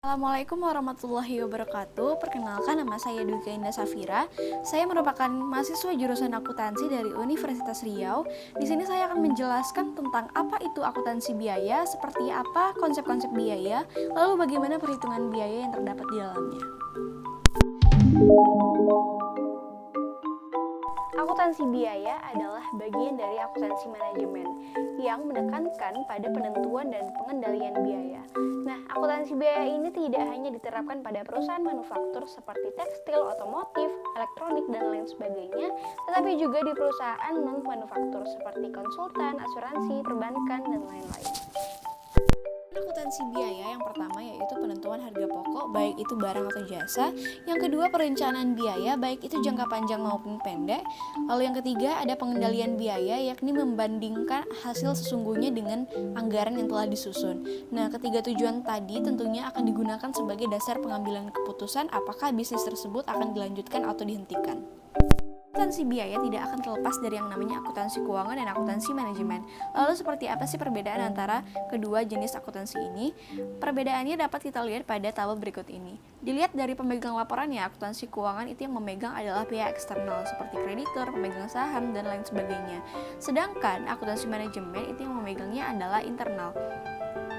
Assalamualaikum warahmatullahi wabarakatuh. Perkenalkan, nama saya Dwika Indah Safira. Saya merupakan mahasiswa jurusan akuntansi dari Universitas Riau. Di sini saya akan menjelaskan tentang apa itu akuntansi biaya, seperti apa konsep-konsep biaya, lalu bagaimana perhitungan biaya yang terdapat di dalamnya. Akuntansi biaya adalah bagian dari akuntansi manajemen yang menekankan pada penentuan dan pengendalian biaya. Nah, akuntansi biaya ini tidak hanya diterapkan pada perusahaan manufaktur seperti tekstil, otomotif, elektronik, dan lain sebagainya, tetapi juga di perusahaan non-manufaktur seperti konsultan, asuransi, perbankan, dan lain-lain. Akuntansi biaya yang pertama yaitu penentuan harga pokok, baik itu barang atau jasa. Yang kedua, perencanaan biaya, baik itu jangka panjang maupun pendek. Lalu yang ketiga, ada pengendalian biaya, yakni membandingkan hasil sesungguhnya dengan anggaran yang telah disusun. Nah, ketiga tujuan tadi tentunya akan digunakan sebagai dasar pengambilan keputusan apakah bisnis tersebut akan dilanjutkan atau dihentikan. Akuntansi biaya tidak akan terlepas dari yang namanya akuntansi keuangan dan akuntansi manajemen. Lalu seperti apa sih perbedaan antara kedua jenis akuntansi ini? Perbedaannya dapat kita lihat pada tabel berikut ini. Dilihat dari pemegang laporannya, akuntansi keuangan itu yang memegang adalah pihak eksternal seperti kreditur, pemegang saham, dan lain sebagainya. Sedangkan akuntansi manajemen itu yang memegangnya adalah internal,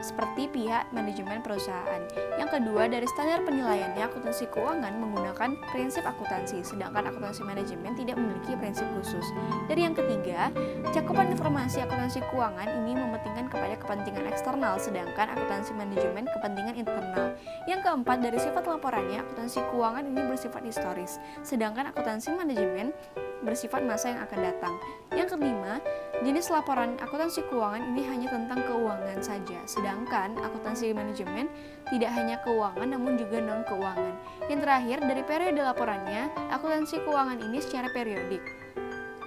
seperti pihak manajemen perusahaan. Yang kedua, dari standar penilaiannya, akuntansi keuangan menggunakan prinsip akuntansi, sedangkan akuntansi manajemen tidak memiliki prinsip khusus. Dari yang ketiga, cakupan informasi akuntansi keuangan ini mementingkan kepada kepentingan eksternal, sedangkan akuntansi manajemen kepentingan internal. Yang keempat, dari sifat laporannya, akuntansi keuangan ini bersifat historis, sedangkan akuntansi manajemen bersifat masa yang akan datang. Yang kelima, jenis laporan akuntansi keuangan ini hanya tentang keuangan saja, sedangkan akuntansi manajemen tidak hanya keuangan namun juga non-keuangan. Yang terakhir, dari periode laporannya, akuntansi keuangan ini secara periodik,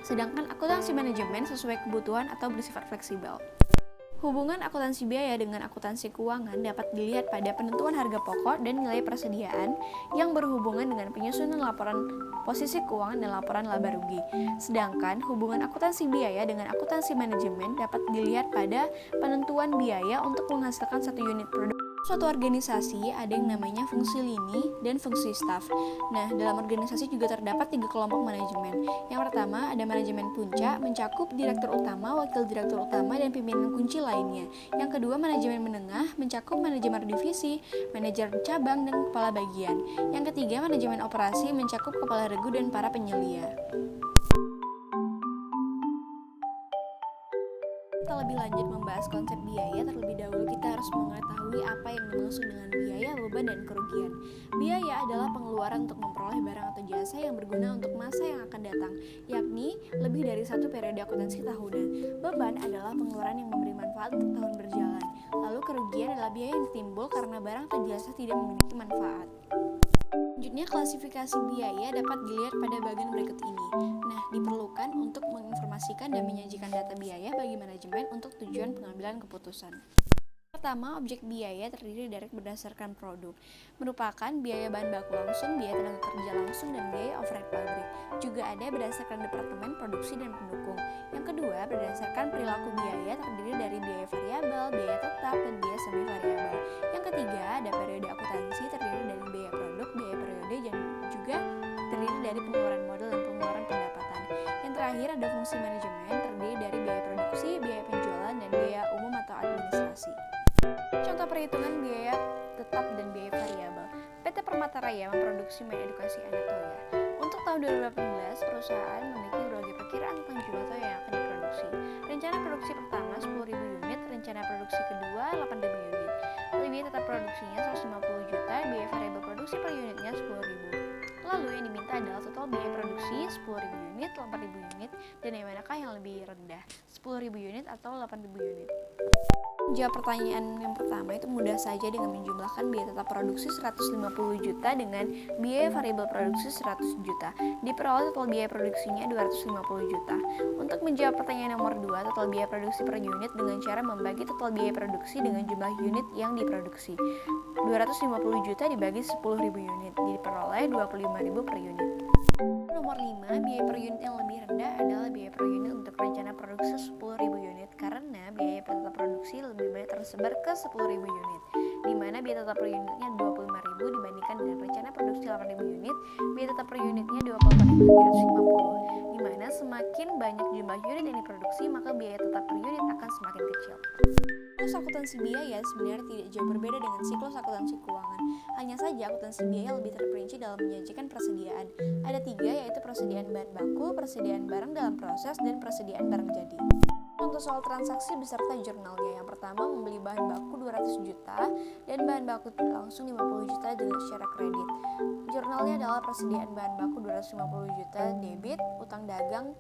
sedangkan akuntansi manajemen sesuai kebutuhan atau bersifat fleksibel. Hubungan akuntansi biaya dengan akuntansi keuangan dapat dilihat pada penentuan harga pokok dan nilai persediaan yang berhubungan dengan penyusunan laporan posisi keuangan dan laporan laba rugi. Sedangkan hubungan akuntansi biaya dengan akuntansi manajemen dapat dilihat pada penentuan biaya untuk menghasilkan satu unit produk. Suatu organisasi ada yang namanya fungsi lini dan fungsi staf. Nah, dalam organisasi juga terdapat 3 kelompok manajemen. Yang pertama, ada manajemen puncak, mencakup direktur utama, wakil direktur utama, dan pimpinan kunci lainnya. Yang kedua, manajemen menengah, mencakup manajemen divisi, manajer cabang, dan kepala bagian. Yang ketiga, manajemen operasi, mencakup kepala regu dan para penyelia. Kita lebih lanjut membahas konsep biaya, terlebih dahulu kita harus mengetahui apa yang dimaksud dengan biaya, beban, dan kerugian. Biaya adalah pengeluaran untuk memperoleh barang atau jasa yang berguna untuk masa yang akan datang, yakni lebih dari satu periode akuntansi tahunan. Beban adalah pengeluaran yang memberi manfaat untuk tahun berjalan. Lalu kerugian adalah biaya yang timbul karena barang atau jasa tidak memiliki manfaat. Selanjutnya, klasifikasi biaya dapat dilihat pada bagian berikut ini. Nah, diperlukan untuk menginformasikan dan menyajikan data biaya bagi manajemen untuk tujuan pengambilan keputusan. Pertama, objek biaya terdiri dari berdasarkan produk, merupakan biaya bahan baku langsung, biaya tenaga kerja langsung, dan biaya overhead pabrik. Juga ada berdasarkan departemen produksi dan pendukung. Yang kedua, berdasarkan perilaku biaya terdiri dari biaya variabel, biaya tetap, dan biaya semi variabel. Yang ketiga, ada periode akuntansi terdiri dari biaya produk, biaya periode, dan juga terdiri dari pengeluaran modal dan pengeluaran pendapatan. Yang terakhir, ada fungsi manajemen terdiri dari biaya produksi, biaya penjualan, dan biaya umum atau administrasi. Contoh perhitungan biaya tetap dan biaya variabel. PT Permata Raya memproduksi media edukasi anak toya. Untuk tahun 2018, perusahaan memiliki berbagai perkiraan tentang jumlah toya yang akan diproduksi. Rencana produksi pertama 10.000 unit, rencana produksi kedua 8.000 unit. Biaya tetap produksinya 150 juta, biaya variabel produksi per unitnya 10.000. Lalu yang diminta adalah total biaya produksi 10.000 unit, 8.000 unit, dan yang manakah yang lebih rendah, 10.000 unit atau 8.000 unit. Jawab pertanyaan yang pertama itu mudah saja dengan menjumlahkan biaya tetap produksi 150 juta dengan biaya variabel produksi 100 juta. Diperoleh total biaya produksinya 250 juta. Untuk menjawab pertanyaan nomor 2, total biaya produksi per unit dengan cara membagi total biaya produksi dengan jumlah unit yang diproduksi. 250 juta dibagi 10.000 unit, diperoleh 25.000 per unit. Nomor 5, biaya per unit yang lebih rendah adalah biaya per unit untuk rencana produksi 10.000 unit karena biaya tetap produksi lebih banyak tersebar ke 10.000 unit, di mana biaya tetap per unitnya 25.000 dibandingkan dengan rencana produksi 8.000 unit, biaya tetap per unitnya 24.750, di mana semakin banyak jumlah unit yang diproduksi, maka biaya tetap per unit akan semakin kecil. Siklus akuntansi biaya sebenarnya tidak jauh berbeda dengan siklus akuntansi keuangan. Hanya saja akuntansi biaya lebih terperinci dalam menyajikan persediaan. Ada 3, yaitu persediaan bahan baku, persediaan barang dalam proses, dan persediaan barang jadi. Untuk soal transaksi beserta jurnalnya, yang pertama membeli bahan baku 200 juta dan bahan baku langsung 50 juta dengan secara kredit. Jurnalnya adalah persediaan bahan baku 250 juta debit, utang dagang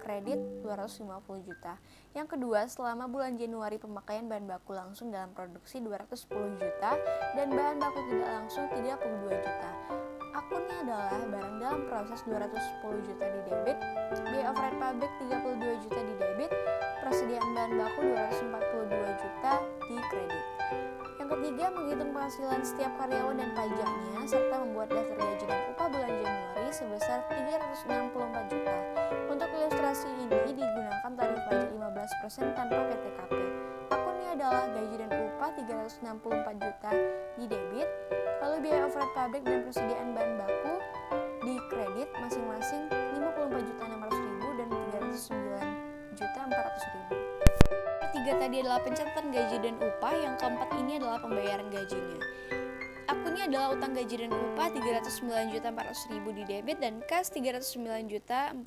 kredit 250 juta. Yang kedua, selama bulan Januari pemakaian bahan baku langsung dalam produksi 210 juta dan bahan baku tidak langsung 32 juta. Akunnya adalah barang dalam proses 210 juta di debit, biaya overhead pabrik 32 juta di debit, persediaan bahan baku 242 juta di kredit. Yang ketiga, menghitung penghasilan setiap karyawan dan pajaknya serta membuat daftar gaji dan upah bulan Januari sebesar 364 juta. Untuk ilustrasi ini digunakan tarif pajak 15% tanpa PTKP. Akunnya adalah gaji dan upah 364 juta di debit, lalu biaya overhead pabrik dan persediaan bahan baku di kredit masing-masing 54.600.000 dan 39.400.000. Ketiga tadi adalah pencatatan gaji dan upah, yang keempat ini adalah pembayaran gajinya. Akunnya adalah utang gaji dan upah 309.400.000 di debit dan kas 309.400.000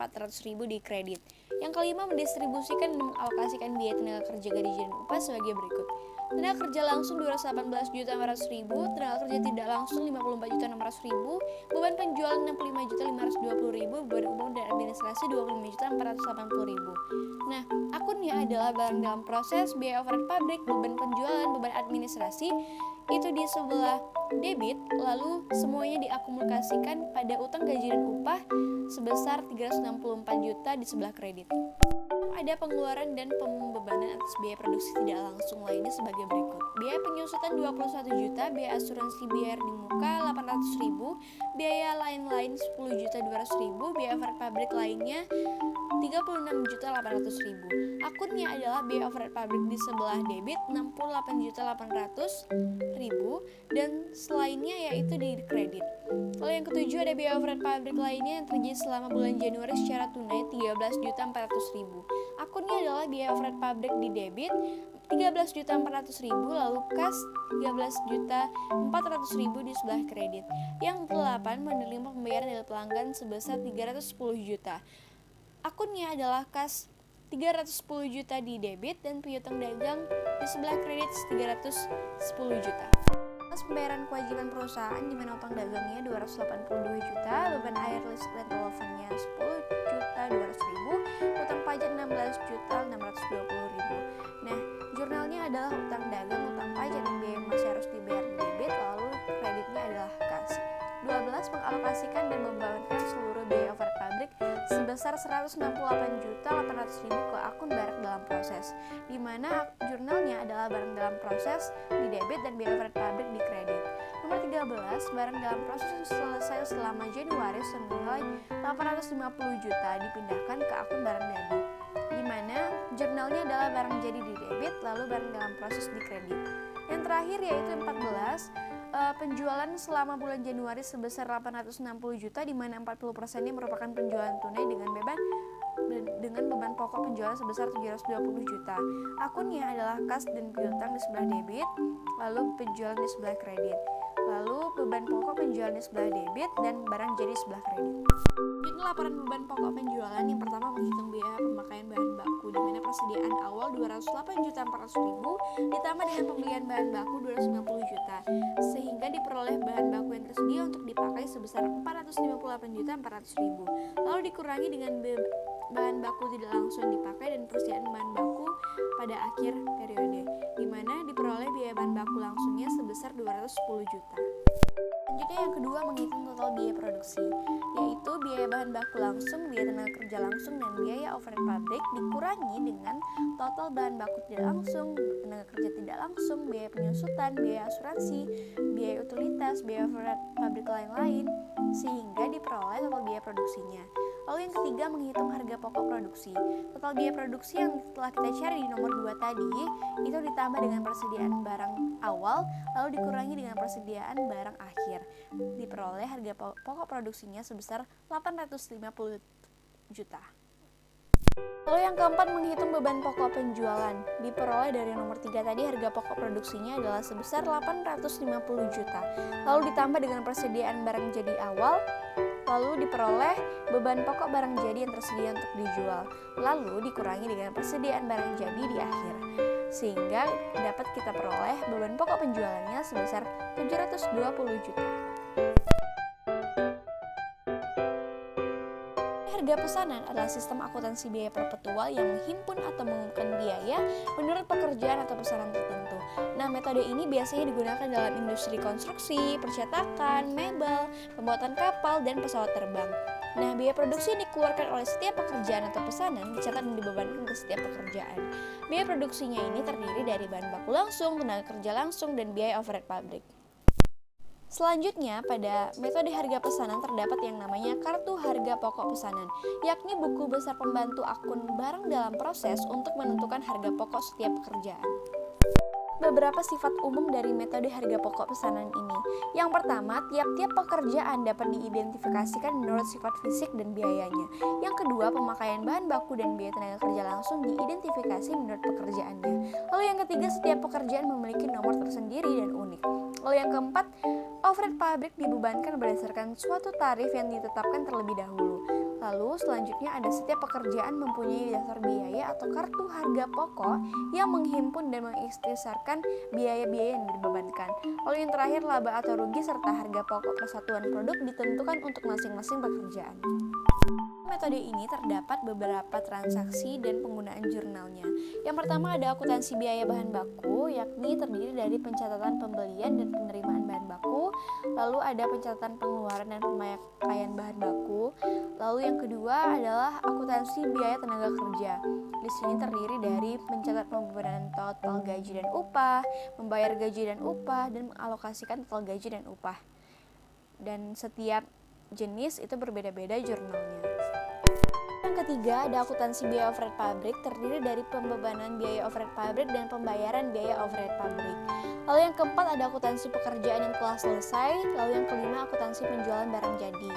di kredit. Yang kelima, mendistribusikan dan mengalokasikan biaya tenaga kerja gaji dan upah sebagai berikut. Tenaga kerja langsung 218.400.000, tenaga kerja tidak langsung 54.600.000, beban penjualan 65.520.000, beban umum dan administrasi 25.480.000. Nah, akunnya adalah barang dalam proses, biaya overhead pabrik, beban penjualan, beban administrasi itu di sebelah debit, lalu semuanya diakumulasikan pada utang gaji dan upah sebesar 364 juta di sebelah kredit. Ada pengeluaran dan pembebanan atas biaya produksi tidak langsung lainnya sebagai berikut. Biaya penyusutan 21 juta, biaya asuransi biaya di muka 800.000, biaya lain-lain 10.200.000, biaya overhead pabrik lainnya 36.800.000. Akunnya adalah biaya overhead pabrik di sebelah debit 68.800.000 dan selainnya yaitu di kredit. Lalu yang ketujuh, ada biaya overhead pabrik lainnya yang terjadi selama bulan Januari secara tunai 13.400.000. Akunnya adalah biaya overhead pabrik di debit 13.400.000, lalu kas 13.400.000 di sebelah kredit. Yang delapan, menerima pembayaran dari pelanggan sebesar 310 juta. Akunnya adalah kas 310 juta di debit dan piutang dagang di sebelah kredit 310 juta. Atas pembayaran kewajiban perusahaan di mana utang dagangnya 282 juta, beban air listrik dan teleponnya 10.200.000, utang pajak 16.620.000. Nah, jurnalnya adalah utang dagang, utang pajak dan biaya yang masih harus dibayar di debit, lalu kreditnya adalah kas. 12, mengalokasikan dan membebankan seluruh biaya overhead pabrik sebesar 168.800.000 ke akun barang dalam proses, di mana jurnalnya adalah barang dalam proses di debit dan biaya overhead pabrik di kredit. Nomor 13, barang dalam proses yang selesai selama Januari senilai 850 juta dipindahkan ke akun barang jadi, di mana jurnalnya adalah barang jadi di debit, lalu barang dalam proses di kredit. Yang terakhir yaitu 14, penjualan selama bulan Januari sebesar 860 juta, di mana 40%-nya merupakan penjualan tunai dengan beban pokok penjualan sebesar 720 juta. Akunnya adalah kas dan piutang di sebelah debit, lalu penjualan di sebelah kredit. Lalu beban pokok penjualan di sebelah debit dan barang jadi di sebelah kredit. Selanjutnya laporan beban pokok penjualan. Yang pertama, menghitung biaya pemakaian bahan baku, di mana persediaan awal 208.400.000 ditambah dengan pembelian bahan baku 250 juta, sehingga diperoleh bahan baku yang tersedia untuk dipakai sebesar 458.400.000. Lalu dikurangi dengan bahan baku tidak langsung dipakai dan persediaan bahan baku pada akhir periode, di mana diperoleh biaya bahan baku langsungnya sebesar 210 juta. Selanjutnya yang kedua, menghitung total biaya produksi, yaitu biaya bahan baku langsung, biaya tenaga kerja langsung, dan biaya overhead pabrik dikurangi dengan total bahan baku tidak langsung, tenaga kerja tidak langsung, biaya penyusutan, biaya asuransi, biaya utilitas, biaya overhead pabrik lain-lain, sehingga diperoleh total biaya produksinya. Lalu yang ketiga, menghitung harga pokok produksi. Total biaya produksi yang telah kita cari di nomor 2 tadi itu ditambah dengan persediaan barang awal lalu dikurangi dengan persediaan barang akhir. Diperoleh harga pokok produksinya sebesar 850 juta. Lalu yang keempat, menghitung beban pokok penjualan. Diperoleh dari nomor 3 tadi, harga pokok produksinya adalah sebesar 850 juta. Lalu ditambah dengan persediaan barang jadi awal, lalu diperoleh beban pokok barang jadi yang tersedia untuk dijual. Lalu dikurangi dengan persediaan barang jadi di akhir. Sehingga dapat kita peroleh beban pokok penjualannya sebesar 720 juta. Harga pesanan adalah sistem akuntansi biaya perpetual yang menghimpun atau mengumpulkan biaya menurut pekerjaan atau pesanan tertentu. Nah, metode ini biasanya digunakan dalam industri konstruksi, percetakan, mebel, pembuatan kapal, dan pesawat terbang. Nah, biaya produksi yang dikeluarkan oleh setiap pekerjaan atau pesanan dicatat dan dibebankan ke setiap pekerjaan. Biaya produksinya ini terdiri dari bahan baku langsung, tenaga kerja langsung, dan biaya overhead pabrik. Selanjutnya, pada metode harga pesanan terdapat yang namanya kartu harga pokok pesanan, yakni buku besar pembantu akun barang dalam proses untuk menentukan harga pokok setiap pekerjaan. Beberapa sifat umum dari metode harga pokok pesanan ini. Yang pertama, tiap-tiap pekerjaan dapat diidentifikasikan menurut sifat fisik dan biayanya. Yang kedua, pemakaian bahan baku dan biaya tenaga kerja langsung diidentifikasi menurut pekerjaannya. Lalu yang ketiga, setiap pekerjaan memiliki nomor tersendiri dan unik. Lalu yang keempat, overhead pabrik dibebankan berdasarkan suatu tarif yang ditetapkan terlebih dahulu. Lalu selanjutnya ada setiap pekerjaan mempunyai dasar biaya atau kartu harga pokok yang menghimpun dan mengikhtisarkan biaya-biaya yang dibebankan. Lalu yang terakhir, laba atau rugi serta harga pokok persatuan produk ditentukan untuk masing-masing pekerjaan. Metode ini terdapat beberapa transaksi dan penggunaan jurnalnya. Yang pertama ada akuntansi biaya bahan baku, yakni terdiri dari pencatatan pembelian dan penerimaan bahan baku. Lalu ada pencatatan pengeluaran dan pemakaian bahan baku. Lalu yang kedua adalah akuntansi biaya tenaga kerja. Di sini terdiri dari mencatat pembebanan total gaji dan upah, membayar gaji dan upah, dan mengalokasikan total gaji dan upah. Dan setiap jenis itu berbeda-beda jurnalnya. Yang ketiga ada akuntansi biaya overhead pabrik, terdiri dari pembebanan biaya overhead pabrik dan pembayaran biaya overhead pabrik. Lalu yang keempat ada akuntansi pekerjaan yang telah selesai. Lalu yang kelima akuntansi penjualan barang jadi.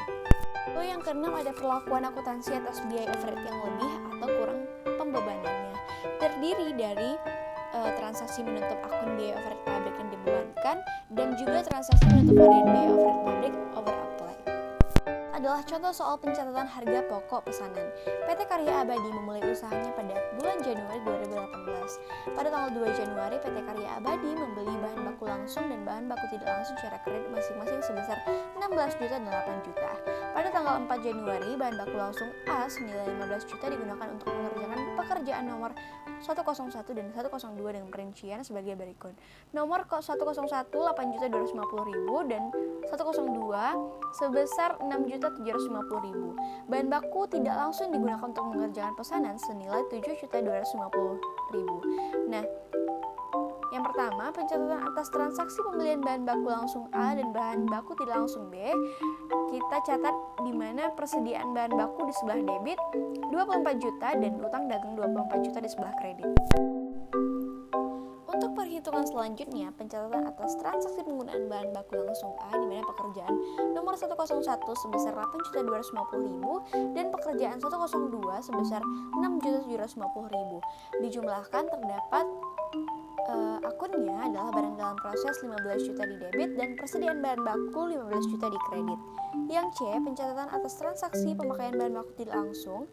Lalu yang keenam ada perlakuan akuntansi atas biaya overhead yang lebih atau kurang pembebanannya, terdiri dari transaksi menutup akun biaya overhead pabrik yang dibebankan dan juga transaksi menutup harian biaya overhead pabrik over apply. Adalah contoh soal pencatatan harga pokok pesanan. PT Karya Abadi memulai usahanya pada bulan Januari 2018. Pada tanggal 2 Januari, PT Karya Abadi membeli bahan baku langsung dan bahan baku tidak langsung secara kredit masing-masing sebesar 16 juta dan 8 juta. Pada tanggal 4 Januari, bahan baku langsung A senilai 15 juta digunakan untuk mengerjakan pekerjaan nomor 101 dan 102 dengan perincian sebagai berikut. Nomor 101 8.250.000 dan 102 sebesar 6.750.000. Bahan baku tidak langsung digunakan untuk mengerjakan pesanan senilai 7.250.000. Nah, yang pertama, pencatatan atas transaksi pembelian bahan baku langsung A dan bahan baku tidak langsung B. Kita catat di mana persediaan bahan baku di sebelah debit 24 juta dan utang dagang 24 juta di sebelah kredit. Untuk perhitungan selanjutnya, pencatatan atas transaksi penggunaan bahan baku langsung A di mana pekerjaan nomor 101 sebesar 8.250.000 dan pekerjaan 102 sebesar 6.750.000. Dijumlahkan terdapat akunnya adalah barang dalam proses 15 juta di debit dan persediaan bahan baku 15 juta di kredit. Yang C, pencatatan atas transaksi pemakaian bahan baku tidak langsung.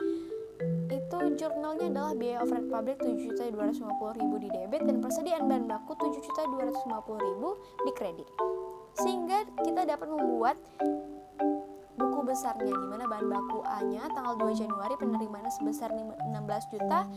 Itu jurnalnya adalah biaya overhead pabrik 7.250.000 di debit dan persediaan bahan baku 7.250.000 di kredit. Sehingga kita dapat membuat buku besarnya di mana bahan baku A-nya tanggal 2 Januari penerimaannya sebesar 16 juta,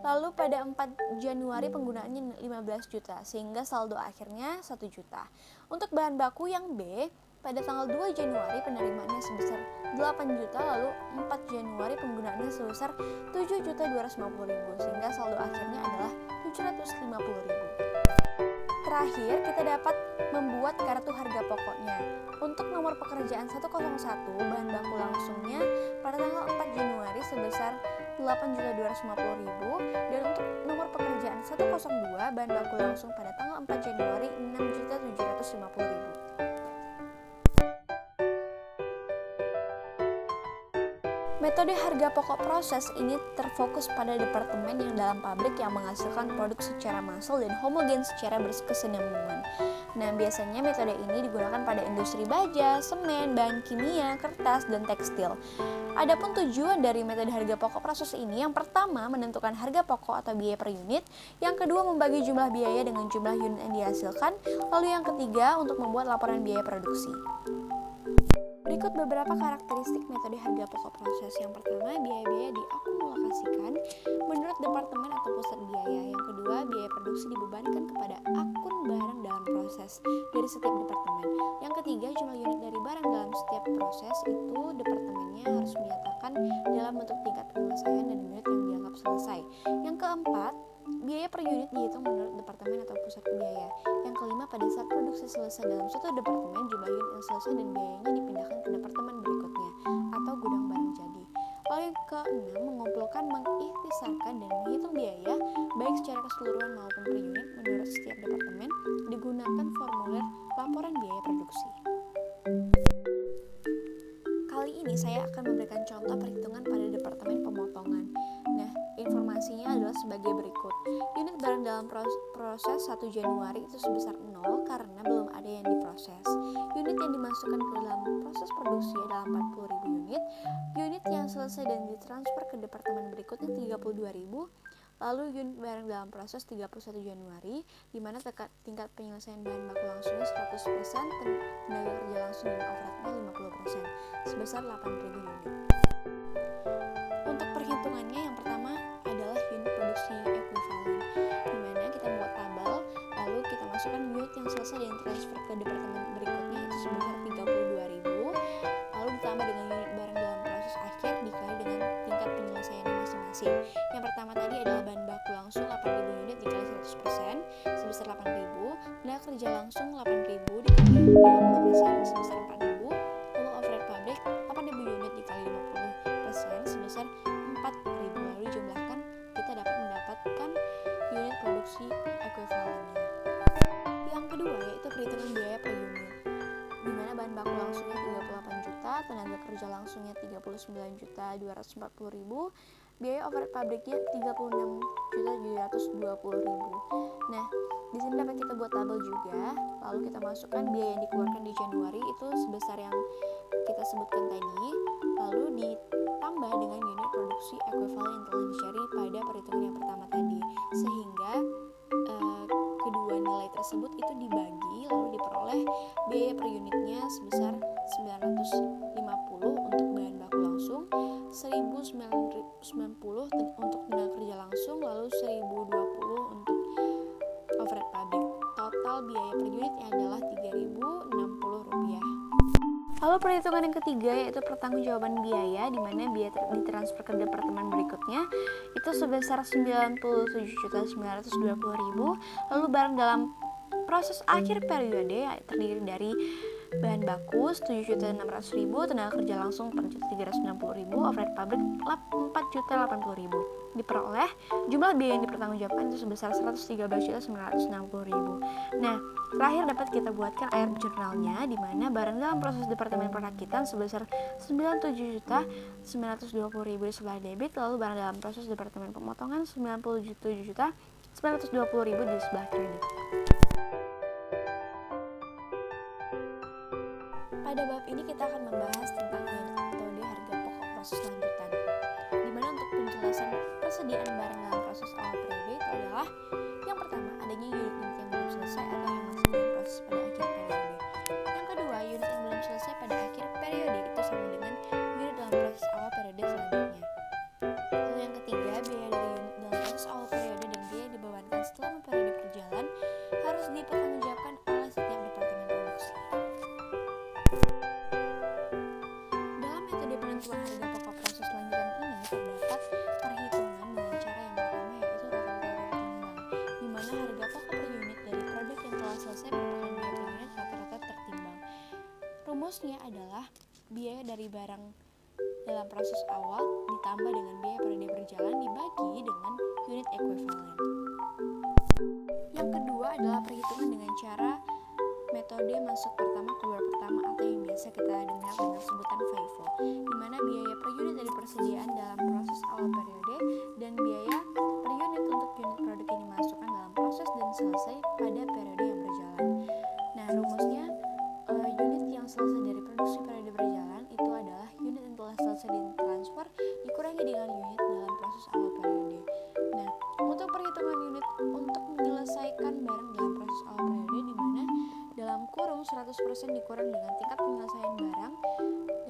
lalu pada 4 Januari penggunaannya 15 juta sehingga saldo akhirnya 1 juta. Untuk bahan baku yang B, pada tanggal 2 Januari penerimaannya sebesar 8 juta, lalu 4 Januari penggunaannya sebesar 7.250.000 sehingga saldo akhirnya adalah 750.000. Terakhir, kita dapat membuat kartu harga pokoknya. Untuk nomor nomor pekerjaan 101 bahan baku langsungnya pada tanggal 4 Januari sebesar 8.250.000 dan untuk nomor pekerjaan 102 bahan baku langsung pada tanggal 4 Januari 6.750.000. Metode harga pokok proses ini terfokus pada departemen yang dalam pabrik yang menghasilkan produk secara massal dan homogen secara berkesinambungan. Nah, biasanya metode ini digunakan pada industri baja, semen, bahan kimia, kertas, dan tekstil. Adapun tujuan dari metode harga pokok proses ini, yang pertama menentukan harga pokok atau biaya per unit, yang kedua membagi jumlah biaya dengan jumlah unit yang dihasilkan, lalu yang ketiga untuk membuat laporan biaya produksi. Berikut beberapa karakteristik metode harga pokok proses. Yang pertama, biaya-biaya diakumulasikan menurut departemen atau pusat biaya. Yang kedua, biaya produksi dibebankan kepada akun barang dalam proses dari setiap departemen. Yang ketiga, jumlah unit dari barang dalam setiap proses itu departemennya harus menyatakan dalam bentuk tingkat penyelesaian dan unit yang dianggap selesai. Yang keempat, biaya per unit dihitung menurut departemen atau pusat biaya. Yang kelima, pada saat produksi selesai dalam suatu departemen, jumlah unit yang selesai dan biayanya dipindahkan ke departemen berikutnya atau gudang barang jadi. Lalu yang keenam, mengumpulkan, mengikhtisarkan, dan menghitung biaya baik secara keseluruhan maupun per unit menurut setiap departemen digunakan formulir laporan biaya produksi. Kali ini saya akan memberikan contoh perhitungan pada departemen pemotongan. Nah, informasinya adalah sebagai berikut. Unit barang dalam proses 1 Januari itu sebesar 0 karena belum ada yang diproses. Unit yang dimasukkan ke dalam proses produksi adalah 40.000 unit. Unit yang selesai dan ditransfer ke departemen berikutnya 32.000. Lalu unit barang dalam proses 31 Januari, di mana tingkat penyelesaian bahan baku langsungnya 100%, tenaga kerja langsung dan overheadnya 50%, sebesar 8.000 unit. Untuk perhitungannya, yang pertama adalah unit produksi ekuivalen, di mana kita membuat tabel, lalu kita masukkan unit yang selesai dan transfer ke departemen berikutnya itu sebesar 32.000, lalu ditambah dengan unit barang dalam proses akhir dikali dengan tingkat penyelesaian masing-masing. Yang pertama tadi adalah bahan baku langsung 8.000 unit dikali 100% sebesar 8.000, tenaga kerja langsung 8.000 dikali 50% sebesar 4.000, lalu overhead pabrik 8.000 unit dikali 50% sebesar 4.000, lalu dijumlahkan kita dapat mendapatkan unit produksi ekuivalennya. Yang kedua yaitu perhitungan biaya per unit, di mana bahan baku langsungnya 38 juta, tenaga kerja langsungnya 39.240.000, biaya overhead pabriknya 36.720.000. Nah, di sini dapat kita buat tabel juga, lalu kita masukkan biaya yang dikeluarkan di Januari itu sebesar yang kita sebutkan tadi, lalu ditambah dengan unit produksi ekuivalen yang telah dicari pada perhitungan yang pertama tadi, sehingga kedua nilai tersebut itu dibagi lalu diperoleh biaya per unitnya sebesar 950 untuk bahan baku langsung, 1.990 untuk tenaga kerja langsung, lalu 1.020 untuk overhead pabrik. Total biaya per unitnya adalah Rp3.060. Lalu perhitungan yang ketiga yaitu pertanggungjawaban biaya, di mana biaya ditransfer ke departemen berikutnya itu sebesar 97.920.000. Lalu barang dalam proses akhir periode terdiri dari bahan baku 7.600.000, tenaga kerja langsung 4.390.000, overhead pabrik 4.080.000. Diperoleh jumlah biaya yang dipertanggungjawabkan itu sebesar 113.960.000. Nah, terakhir dapat kita buatkan air jurnalnya, di mana barang dalam proses departemen perakitan sebesar 97.920.000 di sebelah debit, lalu barang dalam proses departemen pemotongan 97.920.000 di sebelah kredit. Pada bab ini kita akan membahas tentang metode harga pokok proses lanjutan, di mana untuk penjelasan persediaan barang dalam proses awal periode itu adalah yang pertama adanya unit-unit yang belum selesai atau yang masih dalam proses pada akhir periode. Yang kedua, unit yang belum selesai pada akhir periode itu sama dengan unit dalam proses awal periode selanjutnya. Lalu yang ketiga, biaya dari unit dalam proses awal periode dan biaya dibebankan setelah periode berjalan harus dipertanggungjawabkan oleh setiap departemen produksi. Dalam metode penentuan harga pokok proses lanjutan ini terdapat perhitungan dengan cara yang pertama yaitu rata-rata timbang, di mana harga pokok per unit rumusnya adalah biaya dari barang dalam proses awal ditambah dengan biaya periode berjalan dibagi dengan unit ekuivalen. Yang kedua adalah perhitungan dengan cara metode masuk pertama keluar pertama atau yang biasa kita dengar dengan sebutan FIFO, di mana biaya per unit dari persediaan dalam proses awal periode dan biaya per unit untuk unit produk yang dimasukkan dalam proses dan selesai pada periode yang berjalan. Nah, rumusnya unit yang selesai dari produksi periode berjalan itu adalah unit yang telah selesai ditransfer dikurangi dengan unit dalam proses awal periode. Nah, untuk perhitungan unit untuk menyelesaikan barang dalam proses awal periode, di mana dalam kurung 100% dikurang dengan tingkat penyelesaian barang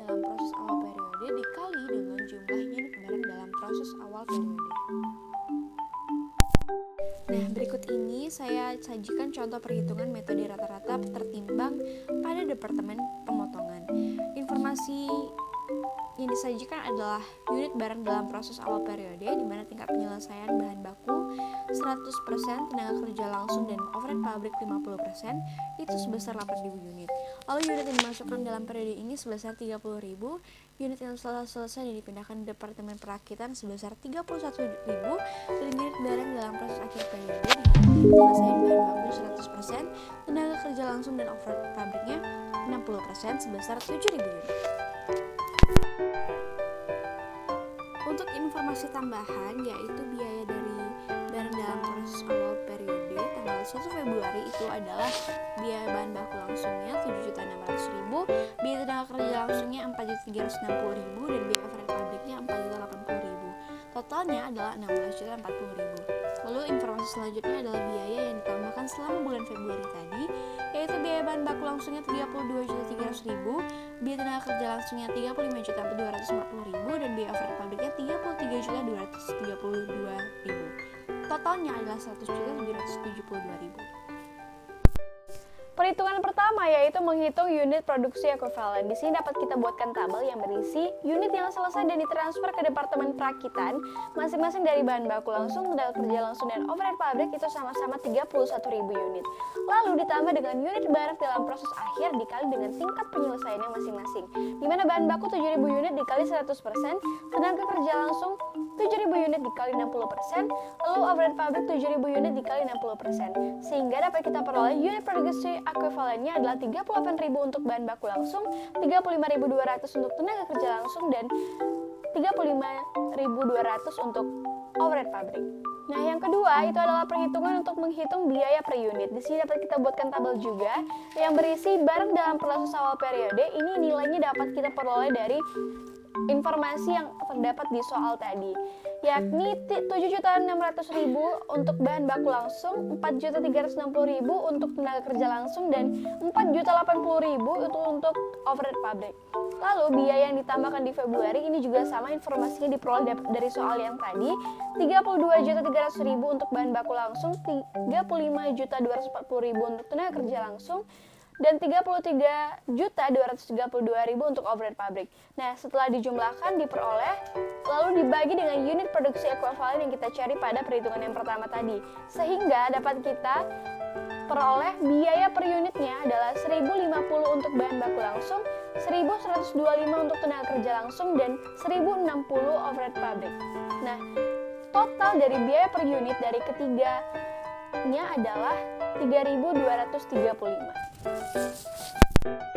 dalam proses awal periode dikali dengan jumlah unit barang dalam proses awal periode. Nah, berikut ini saya sajikan contoh perhitungan metode rata-rata tertimbang pada Departemen Pemotongan. Informasi yang disajikan adalah unit barang dalam proses awal periode, di mana tingkat penyelesaian bahan baku 100%, tenaga kerja langsung dan overhead pabrik 50%, itu sebesar 8.000 unit. Lalu unit yang dimasukkan dalam periode ini sebesar 30.000, unit yang telah selesai dan dipindahkan ke Departemen Perakitan sebesar 31.000, dan unit barang dalam proses akhir periode dengan penyelesaian bahan baku 100%, tenaga kerja langsung dan overhead pabriknya 60% sebesar 7.000 unit. Untuk informasi tambahan, yaitu biaya dari barang dalam proses awal periode tanggal 1 Februari itu adalah biaya bahan baku langsungnya 7.600.000, biaya tenaga kerja langsungnya 4.360.000, dan biaya overhead pabriknya 4.080.000. Totalnya adalah 16.040.000. Lalu informasi selanjutnya adalah biaya yang ditambahkan selama bulan Februari tadi, yaitu biaya bahan baku langsungnya 32.300.000, biaya tenaga kerja langsungnya 35.240.000, dan biaya overhead pabriknya 33.232.000. Totalnya adalah 100.772.000. Perhitungan pertama yaitu menghitung unit produksi ekuivalen. Di sini dapat kita buatkan tabel yang berisi unit yang selesai dan ditransfer ke Departemen Perakitan, masing-masing dari bahan baku langsung, tenaga kerja langsung, dan overhead pabrik itu sama-sama 31.000 unit. Lalu ditambah dengan unit barang dalam proses akhir dikali dengan tingkat penyelesaiannya masing-masing, di mana bahan baku 7.000 unit dikali 100%, tenaga kerja langsung 7.000 unit dikali 60%, lalu overhead pabrik 7.000 unit dikali 60%, sehingga dapat kita peroleh unit produksi ekuivalennya adalah 38.000 untuk bahan baku langsung, 35.200 untuk tenaga kerja langsung, dan 35.200 untuk overhead pabrik. Nah, yang kedua itu adalah perhitungan untuk menghitung biaya per unit. Di sini dapat kita buatkan tabel juga yang berisi barang dalam proses awal periode. Ini nilainya dapat kita peroleh dari informasi yang terdapat di soal tadi, yakni 7.600.000 untuk bahan baku langsung, 4.360.000 untuk tenaga kerja langsung, dan 4.080.000 itu untuk overhead pabrik. Lalu biaya yang ditambahkan di Februari ini juga sama, informasinya diperoleh dari soal yang tadi, 32.300.000 untuk bahan baku langsung, 35.240.000 untuk tenaga kerja langsung, dan 33.232.000 untuk overhead pabrik. Nah, setelah dijumlahkan diperoleh lalu dibagi dengan unit produksi ekuivalen yang kita cari pada perhitungan yang pertama tadi, sehingga dapat kita peroleh biaya per unitnya adalah 1.050 untuk bahan baku langsung, 1.125 untuk tenaga kerja langsung, dan 1.060 overhead pabrik. Nah, total dari biaya per unit dari ketiganya adalah 3.235.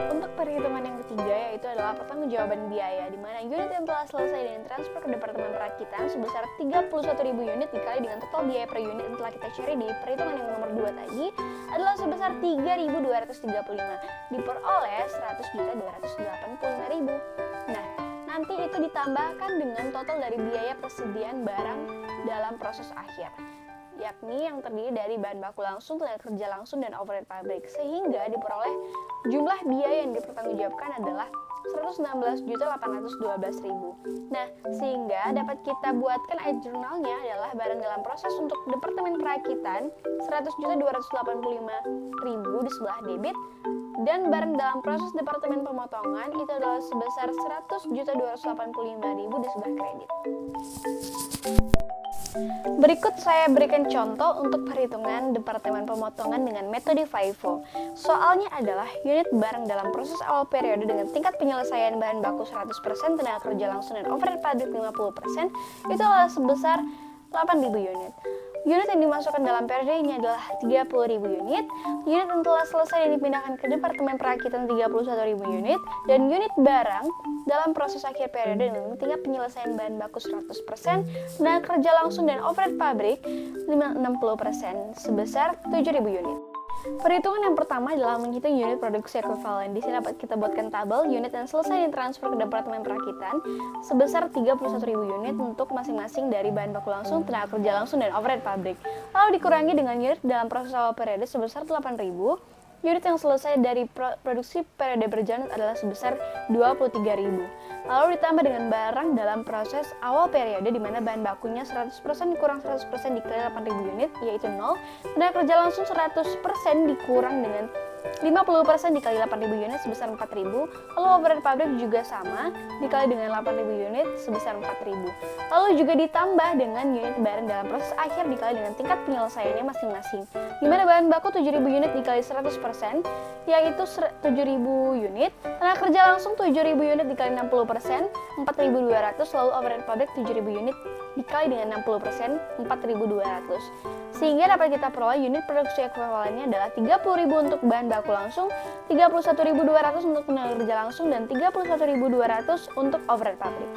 Untuk perhitungan yang ketiga yaitu adalah pertanggungjawaban biaya, di mana unit yang telah selesai dan transfer ke Departemen Perakitan sebesar 31.000 unit dikali dengan total biaya per unit yang telah kita cari di perhitungan yang nomor 2 tadi adalah sebesar 3.235, diperoleh 100.285.000. Nah, nanti itu ditambahkan dengan total dari biaya persediaan barang dalam proses akhir, yakni yang terdiri dari bahan baku langsung, tenaga kerja langsung, dan overhead pabrik, sehingga diperoleh jumlah biaya yang dipertanggungjawabkan adalah 116.812.000. Nah, sehingga dapat kita buatkan jurnalnya adalah barang dalam proses untuk Departemen Perakitan 100.285.000 di sebelah debit, dan barang dalam proses Departemen Pemotongan itu adalah sebesar 100.285.000 di sebelah kredit. Berikut saya berikan contoh untuk perhitungan Departemen Pemotongan dengan metode FIFO. Soalnya adalah unit barang dalam proses awal periode dengan tingkat penyelesaian bahan baku 100%, tenaga kerja langsung dan overhead pabrik 50%, itu adalah sebesar 8.000 unit. Unit yang dimasukkan dalam periode ini adalah 30.000 unit, unit yang telah selesai dan dipindahkan ke Departemen Perakitan 31.000 unit, dan unit barang dalam proses akhir periode dengan tingkat penyelesaian bahan baku 100%, tenaga kerja langsung dan overhead pabrik 60% sebesar 7.000 unit. Perhitungan yang pertama adalah menghitung unit produksi ekuivalen. Di sini dapat kita buatkan tabel unit yang selesai ditransfer ke Departemen Perakitan sebesar 31.000 unit untuk masing-masing dari bahan baku langsung, tenaga kerja langsung, dan overhead pabrik. Lalu dikurangi dengan unit dalam proses awal periode sebesar 8.000. Unit yang selesai dari produksi periode berjalan adalah sebesar 23.000. Lalu ditambah dengan barang dalam proses awal periode di mana bahan bakunya 100% dikurang 100% dikali 8.000 unit, yaitu 0. Tenaga kerja langsung 100% dikurang dengan 50% dikali 8.000 unit sebesar 4.000. Lalu overhead pabrik juga sama, dikali dengan 8.000 unit sebesar 4.000. Lalu juga ditambah dengan unit barang dalam proses akhir dikali dengan tingkat penyelesaiannya masing-masing. Di mana bahan baku 7.000 unit dikali 100%, yaitu 7.000 unit. Tenaga kerja langsung 7.000 unit dikali 60%, 4.200. Lalu overhead pabrik 7.000 unit dikali dengan 60%, 4.200. Sehingga dapat kita peroleh unit produksi ekuivalennya adalah 30.000 untuk bahan baku langsung, 31.200 untuk tenaga kerja langsung, dan 31.200 untuk overhead pabrik.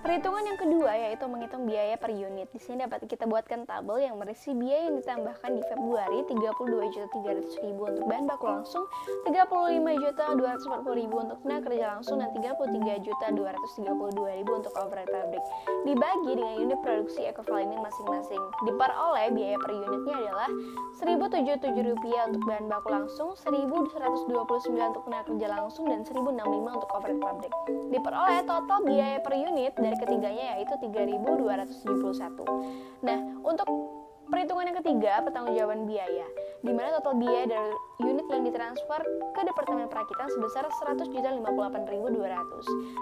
Perhitungan yang kedua yaitu menghitung biaya per unit. Di sini dapat kita buatkan tabel yang berisi biaya yang ditambahkan di Februari 32.300.000 untuk bahan baku langsung, 35.240.000 untuk tenaga kerja langsung, dan 33.232.000 untuk overhead pabrik. Dibagi dengan unit produksi ekuivalennya masing-masing. Diperoleh biaya per unitnya adalah Rp1.077 untuk bahan baku langsung, Rp1.129 untuk tenaga kerja langsung, dan Rp1.065 untuk overhead pabrik. Diperoleh total biaya per unit dari ketiganya yaitu 3.271. Nah, untuk perhitungan yang ketiga, pertanggungjawaban biaya, di mana total biaya dari unit yang ditransfer ke Departemen Perakitan sebesar 100.058.200.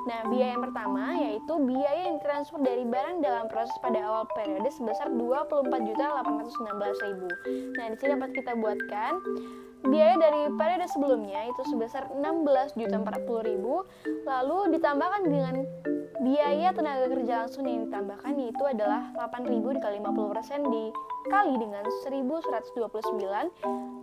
Nah, biaya yang pertama yaitu biaya yang ditransfer dari barang dalam proses pada awal periode sebesar 24.816.000. Nah, di sini dapat kita buatkan biaya dari periode sebelumnya itu sebesar 16.040.000, lalu ditambahkan dengan biaya tenaga kerja langsung yang ditambahkan, yaitu adalah 8.000 dikali 50% dikali dengan 1.129,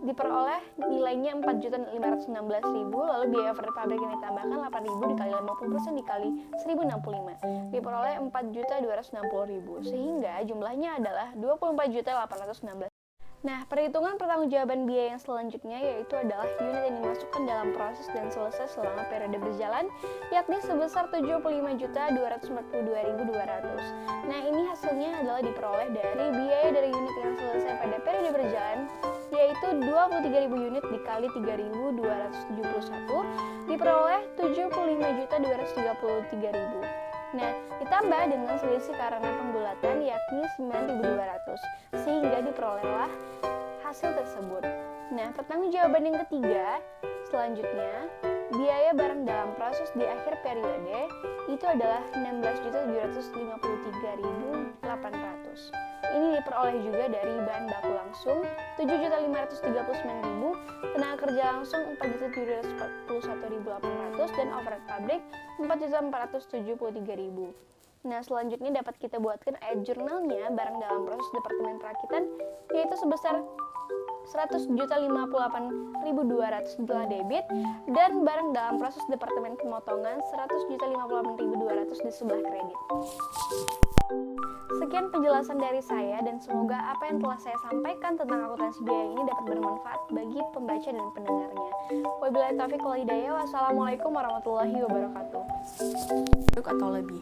diperoleh nilainya 4.516.000. Lalu biaya overhead pabrik yang ditambahkan 8.000 dikali 50% dikali 1.065, diperoleh 4.260.000, sehingga jumlahnya adalah 24.816. Nah, perhitungan pertanggungjawaban biaya yang selanjutnya yaitu adalah unit yang dimasukkan dalam proses dan selesai selama periode berjalan, yakni sebesar 75.242.200. Nah, ini hasilnya adalah diperoleh dari biaya dari unit yang selesai pada periode berjalan, yaitu 23.000 unit dikali 3.271, diperoleh 75.233.000. Nah, ditambah dengan selisih karena pembulatan yakni 9.200, sehingga diperolehlah hasil tersebut. Nah, pertanggungjawaban yang ketiga selanjutnya, biaya barang dalam proses di akhir periode itu adalah 16.753.800. Ini diperoleh juga dari bahan baku langsung 7.539.000, tenaga kerja langsung 4.741.800, dan overhead pabrik 4.473.000. Nah, selanjutnya dapat kita buatkan ayat jurnalnya barang dalam proses Departemen Perakitan, yaitu sebesar 100.058.200 telah debit, dan barang dalam proses Departemen Pemotongan 100.058.200 di sebelah kredit. Sekian penjelasan dari saya, dan semoga apa yang telah saya sampaikan tentang akuntansi biaya ini dapat bermanfaat bagi pembaca dan pendengarnya. Wabillahi taufiq wal hidayah. Wassalamualaikum warahmatullahi wabarakatuh. Atau lebih.